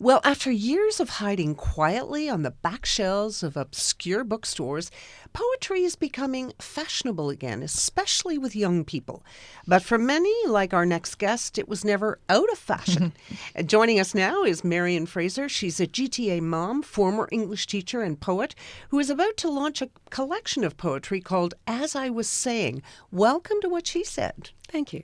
Well, after years of hiding quietly on the back shelves of obscure bookstores, poetry is becoming fashionable again, especially with young people. But for many, like our next guest, it was never out of fashion. And joining us now is Marion Frazer. She's a GTA mom, former English teacher and poet, who is about to launch a collection of poetry called As I Was Saying. Welcome to What She Said. Thank you.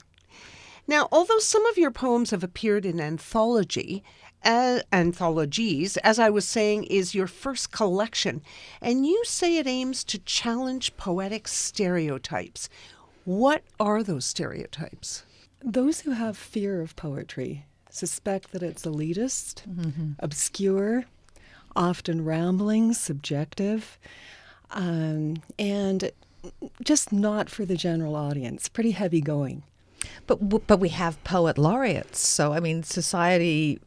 Now, although some of your poems have appeared in anthologies, As I Was Saying is your first collection, and you say it aims to challenge poetic stereotypes. What are those stereotypes? Those who have fear of poetry suspect that it's elitist, obscure, often rambling, subjective, and just not for the general audience, pretty heavy going. But we have poet laureates, so I mean, society,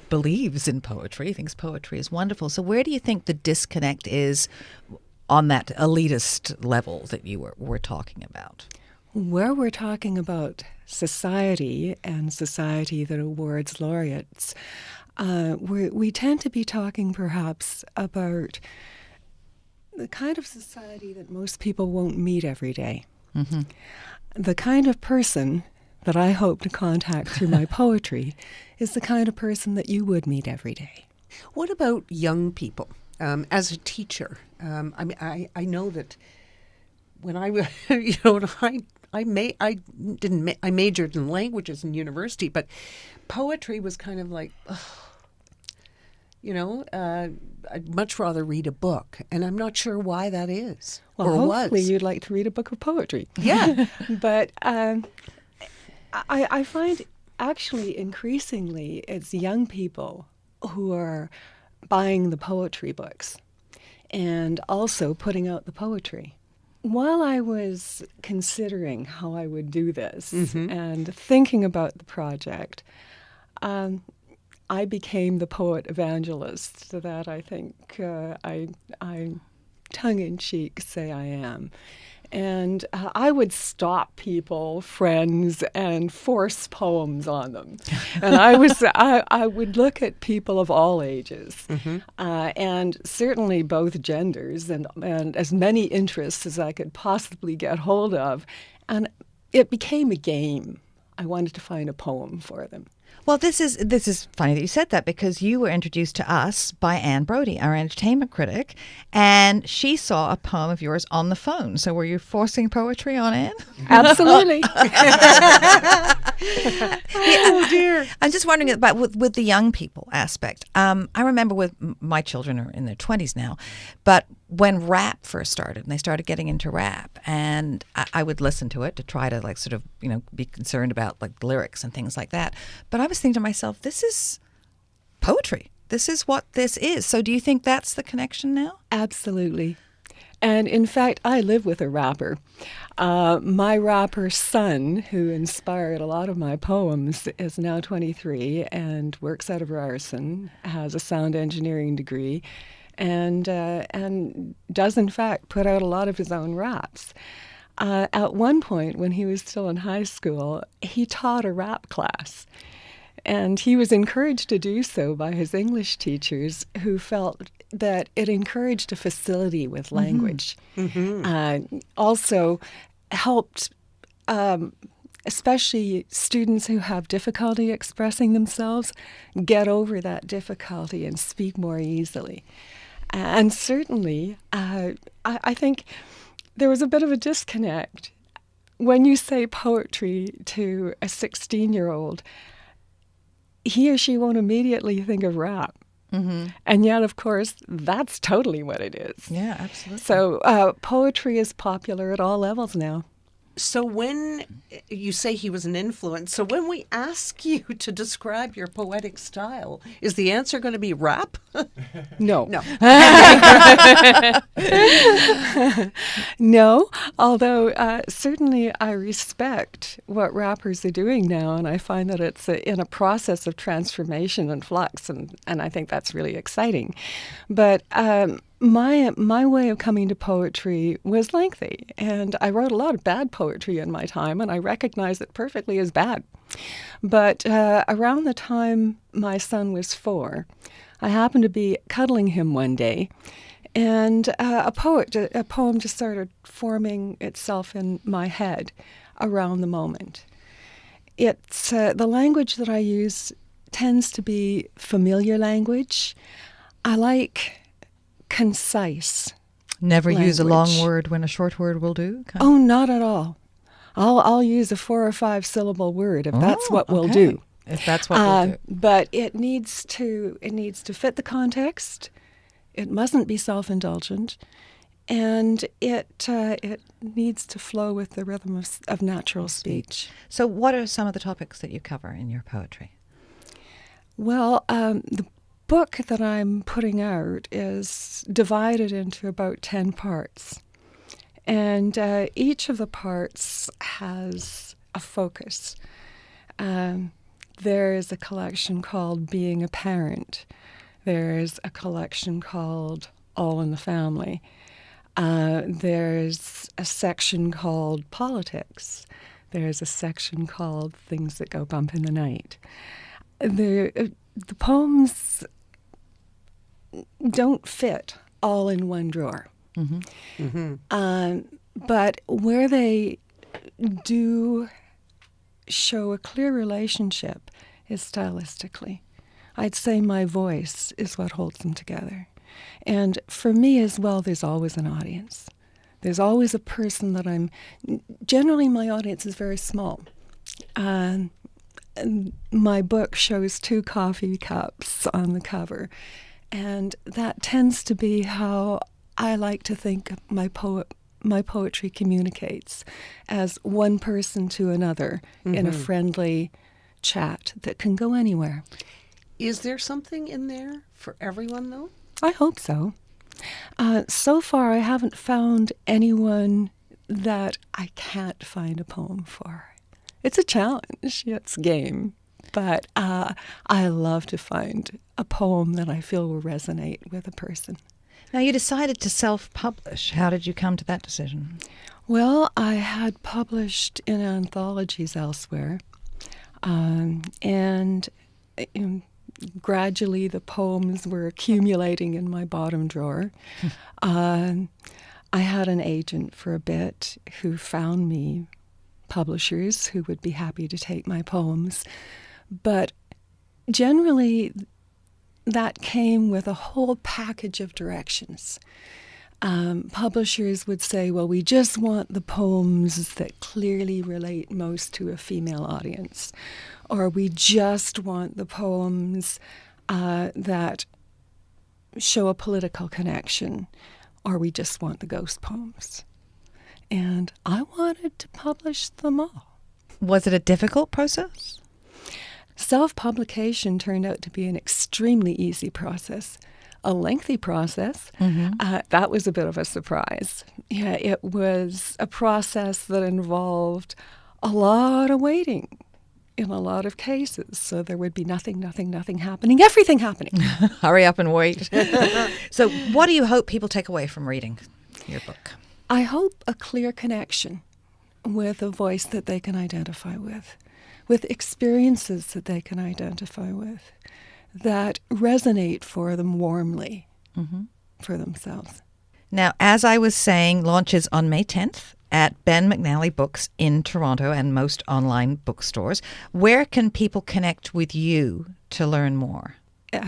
believes in poetry, thinks poetry is wonderful. So where do you think the disconnect is on that elitist level that you were talking about? Where we're talking about society and society that awards laureates, we tend to be talking perhaps about the kind of society that most people won't meet every day. Mm-hmm. The kind of person that I hope to contact through my poetry is the kind of person that you would meet every day. What about young people? As a teacher, I know that when I I majored in languages in university, but poetry was kind of like, I'd much rather read a book, and I'm not sure why that is. Well, hopefully you'd like to read a book of poetry. Yeah. But I find actually increasingly it's young people who are buying the poetry books and also putting out the poetry. While I was considering how I would do this and thinking about the project, I became the poet evangelist that I think I tongue-in-cheek say I am. And I would stop people, friends, and force poems on them. And I would look at people of all ages, and certainly both genders, and as many interests as I could possibly get hold of. And it became a game. I wanted to find a poem for them. Well, this is funny that you said that, because you were introduced to us by Anne Brodie, our entertainment critic, and she saw a poem of yours on the phone. So were you forcing poetry on Anne? Absolutely. Oh, dear. I'm just wondering about with the young people aspect. I remember with my children are in their 20s now, but when rap first started, and they started getting into rap, and I would listen to it to try to be concerned about lyrics and things like that. But I was thinking to myself, this is poetry. This is what this is. So do you think that's the connection now? Absolutely. And in fact, I live with a rapper. My rapper son, who inspired a lot of my poems, is now 23 and works out of Ryerson, has a sound engineering degree, and does in fact put out a lot of his own raps. At one point, when he was still in high school, he taught a rap class. And he was encouraged to do so by his English teachers, who felt that it encouraged a facility with language. Also helped, especially students who have difficulty expressing themselves, get over that difficulty and speak more easily. And certainly, I think there was a bit of a disconnect. When you say poetry to a 16-year-old, he or she won't immediately think of rap. And yet, of course, that's totally what it is. Yeah, absolutely. So poetry is popular at all levels now. So when you say he was an influence, so when we ask you to describe your poetic style, is the answer going to be rap? No. No. No, although certainly I respect what rappers are doing now, and I find that it's in a process of transformation and flux, and I think that's really exciting. But my way of coming to poetry was lengthy, and I wrote a lot of bad poetry in my time, and I recognize it perfectly as bad. But around the time my son was 4, I happened to be cuddling him one day, and a poem just started forming itself in my head around the moment. It's the language that I use tends to be familiar language. I like concise. Never language. Use a long word when a short word will do? Oh, not at all. I'll use a 4 or 5 syllable word if that's what will do. If that's what will do. But it needs to fit the context. It mustn't be self-indulgent, and it needs to flow with the rhythm of natural speech. So what are some of the topics that you cover in your poetry? Well, the book that I'm putting out is divided into about 10 parts, and each of the parts has a focus. There is a collection called Being a Parent. There's a collection called All in the Family. There's a section called Politics. There's a section called Things That Go Bump in the Night. The poems don't fit all in one drawer. Mm-hmm. Mm-hmm. But where they do show a clear relationship is stylistically. I'd say my voice is what holds them together. And for me as well, there's always an audience. There's always a person that generally my audience is very small. And my book shows 2 coffee cups on the cover. And that tends to be how I like to think my poetry communicates, as one person to another in a friendly chat that can go anywhere. Is there something in there for everyone, though? I hope so. So far, I haven't found anyone that I can't find a poem for. It's a challenge. It's game. But I love to find a poem that I feel will resonate with a person. Now, you decided to self-publish. How did you come to that decision? Well, I had published in anthologies elsewhere, and gradually the poems were accumulating in my bottom drawer. I had an agent for a bit who found me publishers who would be happy to take my poems, but generally that came with a whole package of directions. Publishers would say, well, we just want the poems that clearly relate most to a female audience, or we just want the poems that show a political connection, or we just want the ghost poems. And I wanted to publish them all. Was it a difficult process? Self-publication turned out to be an extremely easy process. A lengthy process, that was a bit of a surprise. Yeah, it was a process that involved a lot of waiting in a lot of cases. So there would be nothing happening, everything happening. Hurry up and wait. So what do you hope people take away from reading your book? I hope a clear connection with a voice that they can identify with experiences that they can identify with, that resonate for them warmly for themselves. Now, as I was saying, launches on May 10th at Ben McNally Books in Toronto and most online bookstores. Where can people connect with you to learn more?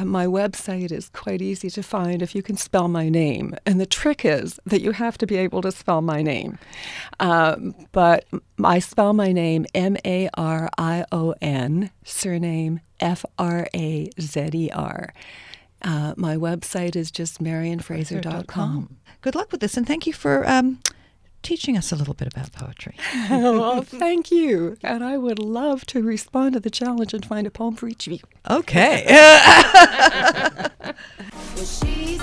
My website is quite easy to find if you can spell my name. And the trick is that you have to be able to spell my name. But I spell my name Marion, surname Frazer. My website is just marionfrazer.com. Good luck with this, and thank you for teaching us a little bit about poetry. Well, thank you. And I would love to respond to the challenge and find a poem for each of you. Okay. Well, she's